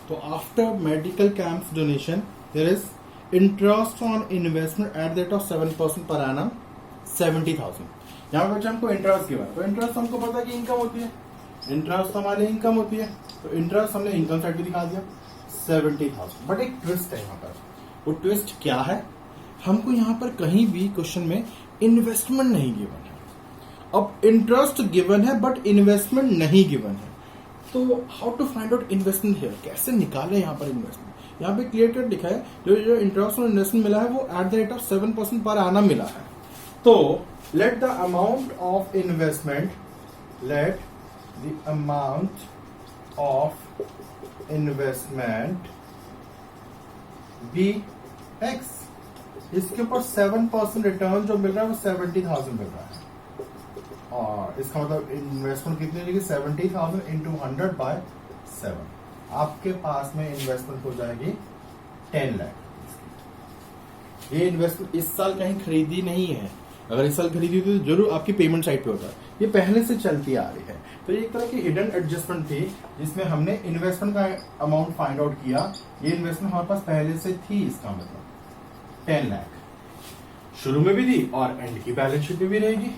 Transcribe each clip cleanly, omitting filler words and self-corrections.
तो after medical camps donation there is interest on investment at the rate of 7% per annum 70,000। यहाँ पे बच्चे हमको इंटरेस्ट गिवन, तो इंटरेस्ट हमको पता है कि इनकम होती है, इंटरेस्ट हमारी इनकम होती है, तो इंटरेस्ट हमने इनकम साइड पे दिखा दिया 70,000। बट एक ट्विस्ट है यहाँ पर, वो ट्विस्ट क्या है, हमको यहाँ पर कहीं भी क्वेश्चन में इन्वेस्टमेंट नहीं गिवन है। अब इंटरेस्ट गिवन है बट इन्वेस्टमेंट नहीं गिवन है, तो how to find out investment here, कैसे निकाले यहाँ पर इन्वेस्टमेंट। यहाँ पे क्लियर कट लिखा है जो इंटरेस्ट और इन्वेस्टमेंट मिला है वो eight the rate of 7% per annum मिला है। तो let the amount of investment, let the amount of investment be x. इसके ऊपर 7% रिटर्न जो मिल रहा है वो 70,000 मिल रहा है, और इसका मतलब इन्वेस्टमेंट कितनी हो जाएगी 70,000 इंटू 100/7। आपके पास में इन्वेस्टमेंट हो जाएगी 10 लाख। ये इन्वेस्टमेंट इस साल कहीं खरीदी नहीं है, अगर इस साल खरीदी तो जरूर आपकी पेमेंट साइड पे होता है, ये पहले से चलती आ रही है। तो ये एक तरह की हिडन एडजस्टमेंट थी जिसमें हमने इन्वेस्टमेंट का अमाउंट फाइंड आउट किया। ये इन्वेस्टमेंट हमारे पास पहले से थी, इसका मतलब 10 लाख शुरू में भी थी और एंड की बैलेंस शीट में भी रहेगी।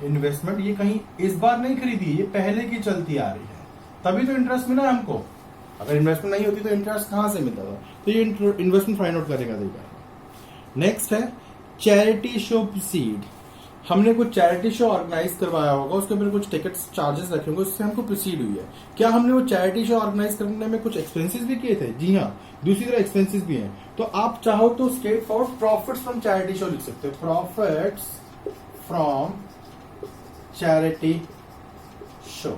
इन्वेस्टमेंट ये कहीं इस बार नहीं खरीदी, ये पहले की चलती आ रही है, तभी तो इंटरेस्ट मिला हमको। अगर इन्वेस्टमेंट नहीं होती तो इंटरेस्ट कहां से मिलता था, तो ये इन्वेस्टमेंट फाइंड आउट करेगा देगा। नेक्स्ट है चैरिटी शो प्रोसीड। हमने कुछ चैरिटी शो ऑर्गेनाइज करवाया होगा, उसके ऊपर कुछ टिकट चार्जेस रखे होंगे, उससे हमको प्रोसीड हुई है। क्या हमने वो चैरिटी शो ऑर्गेनाइज करने में कुछ एक्सपेंसेस भी किए थे? जी हाँ, दूसरी तरह एक्सपेंसेस भी हैं। तो आप चाहो तो straight forward profits from charity show लिख सकते हो, profits from charity show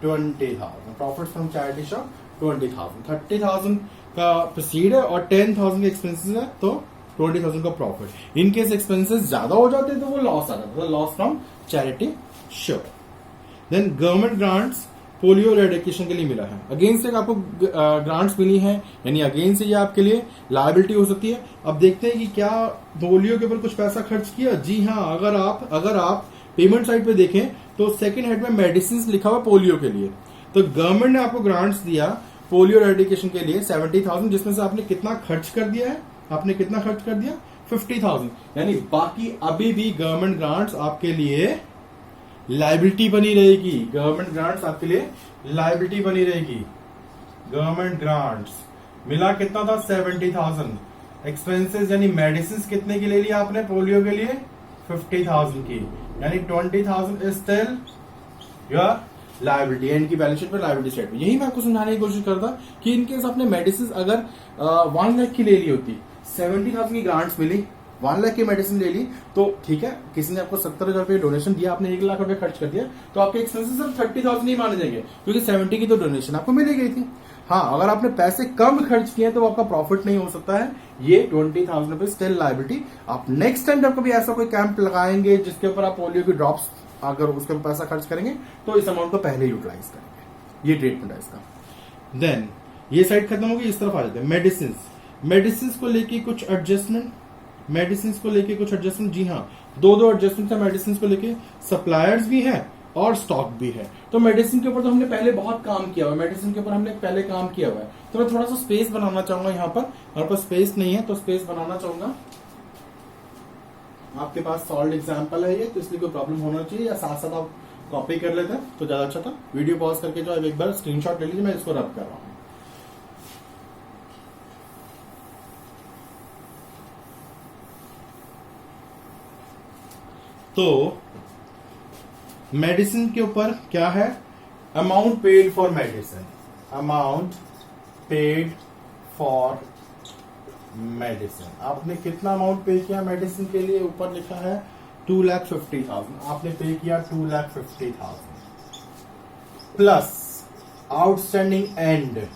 20,000, profit from charity show 20,000, 30,000 का प्रोसीड है और 10,000 के एक्सपेंसेस है, तो 20,000 का प्रॉफिट। इन केस एक्सपेंसेस ज्यादा हो जाते तो वो लॉस आ जाता, loss from charity show. Then government grants polio eradication के लिए मिला है, अगेन से आपको ग्रांट्स मिली है, यानी अगेन से ये आपके लिए लायबिलिटी हो सकती है। अब देखते हैं कि क्या पोलियो के ऊपर कुछ पैसा खर्च किया। जी हाँ, अगर आप पेमेंट साइड पे देखें तो सेकंड हेड में मेडिसिन लिखा हुआ पोलियो के लिए, तो गवर्नमेंट ने आपको ग्रांट्स दिया पोलियो रेडिकेशन के लिए 70,000, जिसमें से आपने कितना खर्च कर दिया है, आपने कितना खर्च कर दिया 50,000, यानी बाकी अभी भी गवर्नमेंट ग्रांट्स आपके लिए लायबिलिटी बनी रहेगी। गवर्नमेंट ग्रांट्स आपके लिए लायबिलिटी बनी रहेगी। गवर्नमेंट ग्रांट्स मिला कितना था 70,000, एक्सपेंसेस यानी मेडिसिन कितने की ले लिया आपने पोलियो के लिए 50,000 की, यानी 20,000 इज स्टिल योर लायबिलिटी, इनकी बैलेंस शीट में लायबिलिटी स्टेट में। यही मैं आपको समझाने की कोशिश करता कि इनकेस आपने मेडिसिन अगर 1 लाख की ले ली होती, 70,000 की ग्रांट्स मिली, 1 लाख की मेडिसिन ले ली, तो ठीक है, किसी ने आपको 70,000 रुपए डोनेशन दिया, आपने 1 लाख रुपए खर्च कर दिया, तो आपके एक्सपेंसेस सिर्फ 30,000 नहीं माने जाएंगे, क्योंकि 70 की तो डोनेशन आपको मिली गई थी। हाँ, अगर आपने पैसे कम खर्च किए तो आपका प्रॉफिट नहीं हो सकता है, ये 20,000 रुपए स्टिल लायबिलिटी। आप नेक्स्ट टाइम जब कभी ऐसा कोई कैंप लगाएंगे जिसके ऊपर आप पोलियो की ड्रॉप्स अगर उसके ऊपर पैसा खर्च करेंगे तो इस अमाउंट को पहले यूटिलाइज करेंगे, ये ट्रीटमेंट है इसका। देन ये साइड खत्म होगी, इस तरफ आ जाते हैं मेडिसिन। मेडिसिन को लेके कुछ एडजस्टमेंट, जी हाँ, दो एडजस्टमेंट है मेडिसिन को लेके, सप्लायर्स भी है और स्टॉक भी है। तो मेडिसिन के ऊपर तो हमने पहले बहुत काम किया हुआ है, तो मैं थोड़ा सा स्पेस बनाना चाहूंगा। यहाँ पर हमारे पास स्पेस नहीं है तो स्पेस बनाना चाहूंगा। आपके पास सॉल्व एग्जाम्पल है ये, तो इसलिए कोई प्रॉब्लम होना चाहिए, या साथ साथ आप कॉपी कर लेते हैं तो ज्यादा अच्छा था। वीडियो पॉज करके जो एक बार स्क्रीनशॉट ले लीजिए, मैं इसको रब कर रहा हूं। तो मेडिसिन के ऊपर क्या है, amount paid for medicine, amount paid for medicine. आपने कितना अमाउंट पे किया मेडिसिन के लिए, ऊपर लिखा है 2,50,000, आपने पे किया 2,50,000 plus outstanding and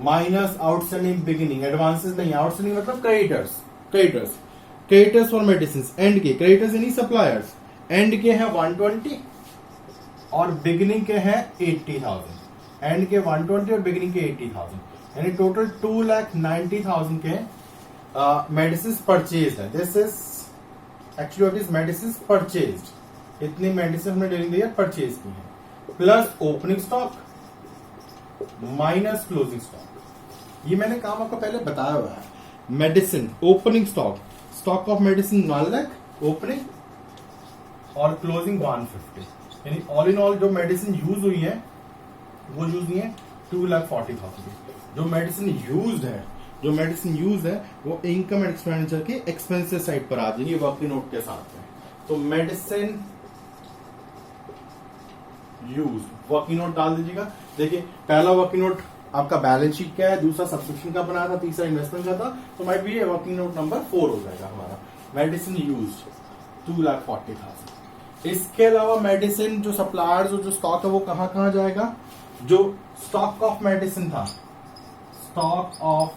minus outstanding beginning. Advances नहीं, आउटस्टैंडिंग मतलब क्रेडिटर्स फॉर मेडिसिन, एंड के क्रेडिटर्स यानी सप्लायर्स, एंड के हैं 120 और बिगिनिंग के हैं 80,000, एंड के 120 और बिगिनिंग के 80,000, यानी टोटल 2,90,000 के मेडिसिन परचेज है। This is actually what is medicine purchased, इतनी मेडिसिन हमने डीलिंग दी है परचेज की है, plus opening stock minus closing stock. ये मैंने काम आपको पहले बताया हुआ है। Medicine opening stock, stock of medicine 1 lakh opening और क्लोजिंग 150, यानी ऑल इन ऑल जो मेडिसिन यूज हुई है वो यूज हुई है 2,40,000। जो मेडिसिन यूज है वो इनकम एंड एक्सपेंडिचर के एक्सपेंसेस साइड पर आ जाएगी वर्किंग नोट के साथ में। तो मेडिसिन यूज वर्किंग नोट डाल दीजिएगा। देखिए पहला वर्किंग नोट आपका बैलेंस शीट का है, दूसरा सब्सक्रिप्शन का बनाया था, तीसरा इन्वेस्टमेंट का था, तो माइट भी ये वर्किंग नोट नंबर 4 हो जाएगा हमारा। Medicine use 2,40,000। इसके अलावा मेडिसिन जो सप्लायर्स जो स्टॉक है वो कहां जाएगा? जो स्टॉक ऑफ मेडिसिन था, स्टॉक ऑफ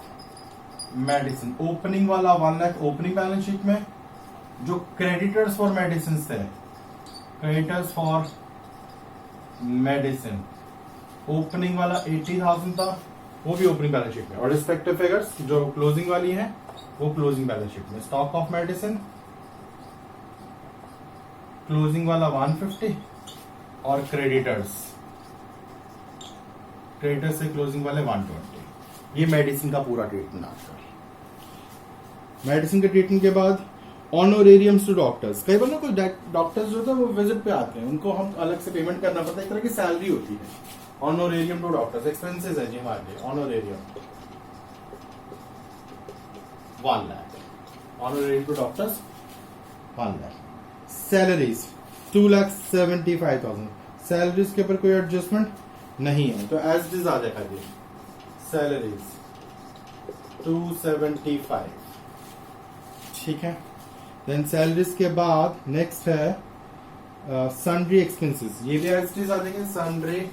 मेडिसिन ओपनिंग वाला 1 लाख ओपनिंग बैलेंस शीट में। जो क्रेडिटर्स फॉर मेडिसिन थे, क्रेडिटर्स फॉर मेडिसिन ओपनिंग वाला 80,000 था, वो भी ओपनिंग बैलेंस शीट में। और रिस्पेक्टिव फिगर्स जो क्लोजिंग वाली है वो क्लोजिंग बैलेंस शीट में। स्टॉक ऑफ मेडिसिन क्लोजिंग वाला 150 और क्रेडिटर्स से क्लोजिंग वाले 120। ये मेडिसिन का पूरा ट्रीटमेंट आपका। मेडिसिन के ट्रीटमेंट के बाद ऑनोरेरियम्स टू डॉक्टर्स। कई बार ना कोई डॉक्टर्स जो है वो विजिट पे आते हैं, उनको हम अलग से पेमेंट करना पड़ता है, एक तरह की सैलरी होती है। ऑनोरेरियम टू डॉक्टर्स एक्सपेंसेस है जी हमारे लिए। Honorarium 1 lakh, honorarium to doctors 1 lakh. Salaries 2,75,000। Salaries के ऊपर कोई एडजस्टमेंट नहीं है तो एज इट इज आ जाएगा जी। सैलरीज 275, ठीक है। देन सैलरीज के बाद नेक्स्ट है सन्ड्री एक्सपेंसेस। ये भी एज इट इज आ जाएंगे। सन्ड्री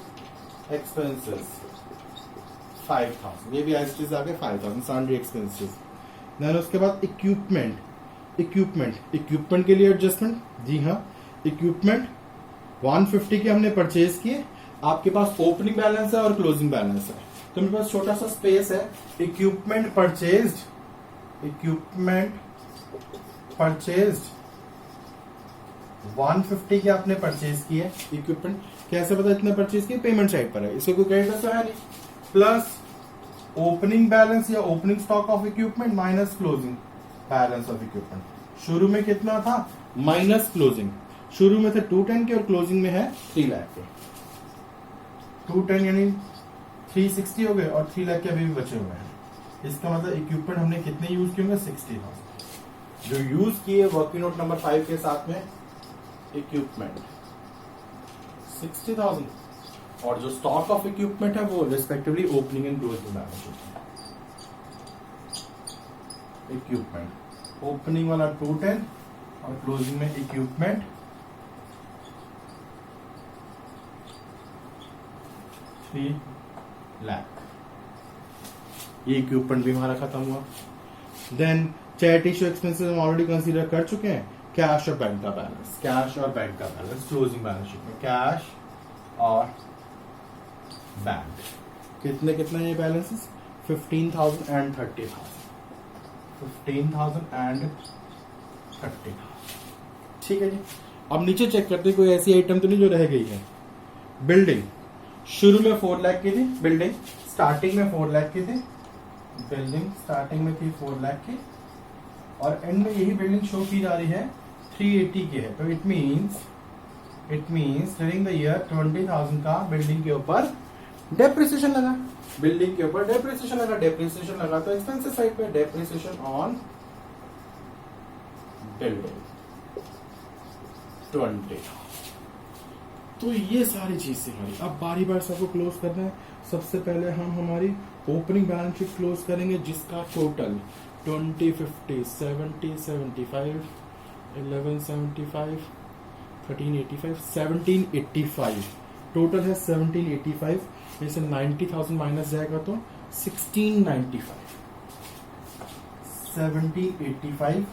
एक्सपेंसेस 5,000, ये भी एज इट इज आ गए 5,000 सन्ड्री एक्सपेंसेस। देन उसके बाद इक्विपमेंट के लिए एडजस्टमेंट, जी हाँ। इक्विपमेंट 150 के हमने परचेज किए। आपके पास ओपनिंग बैलेंस है और क्लोजिंग बैलेंस है, तो मेरे पास छोटा सा स्पेस है। इक्विपमेंट परचेज 150 के आपने परचेज किए। इक्विपमेंट कैसे पता इतने परचेज किए? पेमेंट साइड पर है, इसको कोई क्रेडिट है नहीं। प्लस ओपनिंग बैलेंस या opening stock of equipment minus closing balance of equipment. शुरू में कितना था? Minus closing. शुरू में थे 210 के और क्लोजिंग में है 3 लाख के। 210 यानी 360 हो गए और 3 लाख के अभी भी बचे हुए हैं। इसका मतलब इक्विपमेंट हमने कितने यूज किए होंगे? 60,000 जो यूज किए वर्किंग नोट नंबर 5 के साथ में। इक्विपमेंट 60,000 और जो स्टॉक ऑफ इक्विपमेंट है वो respectively opening and closing balance sheet है। इक्विपमेंट ओपनिंग वाला 210 और क्लोजिंग में इक्विपमेंट 3 लाख। ये इक्विपमेंट भी हमारा खत्म हुआ। देन चैट इश्यू एक्सपेंसेस हम ऑलरेडी कंसीडर कर चुके हैं। कैश और बैंक का बैलेंस, कैश और बैंक का बैलेंस क्लोजिंग बैलेंस शीट में। कैश और बैंक कितने कितने ये बैलेंसेस? 15,000 एंड 30,000। 15,000 एंड 30,000, ठीक है जी। अब नीचे चेक करते हैं कोई ऐसी आइटम तो नहीं जो रह गई है। बिल्डिंग शुरू में 4 लाख की थी। बिल्डिंग स्टार्टिंग में 4 लाख की थी। बिल्डिंग स्टार्टिंग में थी 4 लाख की और एंड में यही बिल्डिंग शो की जा रही है 380 की है। तो it means during the year 20,000 का बिल्डिंग के ऊपर डेप्रिसिएशन लगा। बिल्डिंग के ऊपर डेप्रिसिएशन लगा तो एक्सपेंसेस साइड पे डेप्रिसिएशन ऑन बिल्डिंग 20। तो ये सारी चीजें हमारी। अब बारी बार सबको क्लोज करना है। सबसे पहले हम हमारी ओपनिंग बैलेंस शीट क्लोज करेंगे जिसका टोटल 20, 50, 70, 75, 1175, 1385, 1785 टोटल है। 1785 में से 90,000 माइनस जाएगा तो 1695। 1785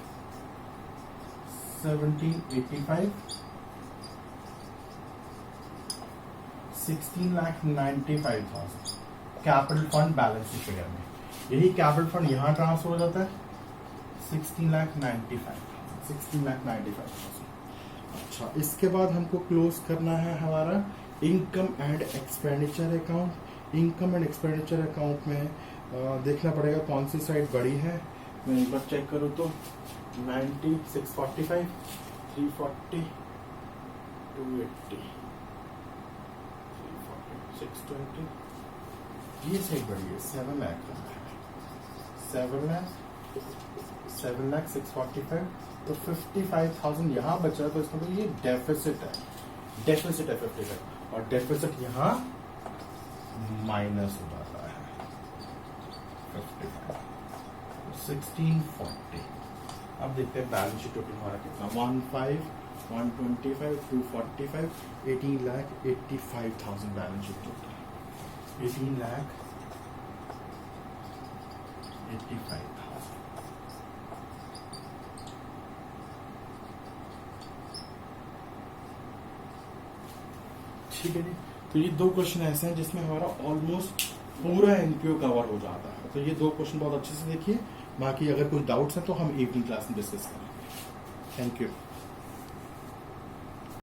16,95,000 capital fund balance sheet figure में। यही कैपिटल फंड यहां ट्रांसफर हो जाता है 16,95,000। अच्छा, इसके बाद हमको क्लोज करना है हमारा income and expenditure account. Income and expenditure account में देखना पड़ेगा कौन सी साइड बड़ी है। मैं एक बार चेक करूँ तो 90, 645, 340, 280, 340, 620, ये साइड बड़ी है 7 लाख, 7 लाख, 7 लाख 645, तो 55,000 यहाँ बचा है, तो इसका मतलब ये डेफिसिट है, डेफिसिट है 55, और डेफिसिट यहाँ माइनस हो जाता है 55, 1640। अब देखते हैं बैलेंस शीट टोटल हमारा कितना, 15, 125, 245, 18 lakh 85,000 balance sheet total, 18 lakh 85,000। ठीक है जी। तो ये 2 क्वेश्चन ऐसे हैं जिसमें हमारा ऑलमोस्ट पूरा एनपीओ कवर हो जाता है। तो ये 2 क्वेश्चन बहुत अच्छे से देखिए, बाकी अगर कुछ डाउट्स हैं तो हम इवनिंग क्लास में डिस्कस करेंगे। Thank you.